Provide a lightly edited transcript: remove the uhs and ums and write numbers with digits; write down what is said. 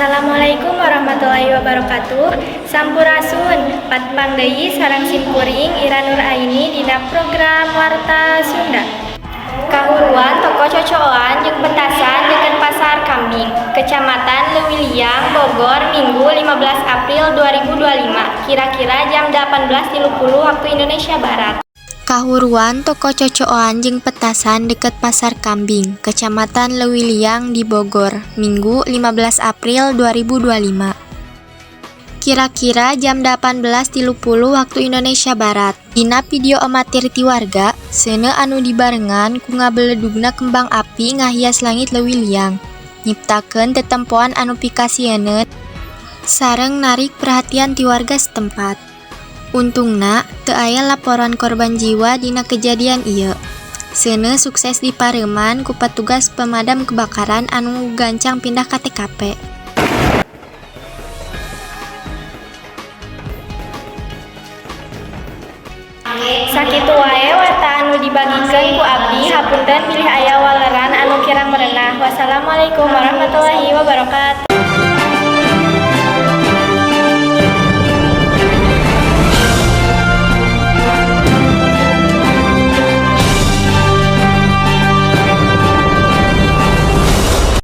Assalamualaikum warahmatullahi wabarakatuh. Sampurasun, patpang deui sareng simkuring Ira Nur Aini dina program Warta Sunda. Kahuruan toko cocoan jeung petasan deukeut Pasar Kambing, Kecamatan Leuwiliang, Bogor, Minggu 15 April 2025, kira-kira jam 18.30 waktu Indonesia Barat. Kahuruan toko cocoan jeung petasan deket Pasar Kambing, Kecamatan Leuwiliang di Bogor, Minggu 15 April 2025. Kira-kira jam 18.30 waktu Indonesia Barat. Dina video amatir ti warga, seuneu anu dibarengan ku ngabeledugna kembang api ngahias langit Leuwiliang, nyiptakeun tetempoan anu pikasieun sareng narik perhatian ti warga setempat. Untungna, teu aya laporan korban jiwa dina kejadian ieu. Seuneu sukses dipareuman ku petugas pemadam kebakaran anu gancang pindah ka TKP. Sakitu wae warta anu dibagikeun ku abdi, hapunten bilih aya waleran anu kirang merenah. Wassalamualaikum warahmatullahi wabarakatuh.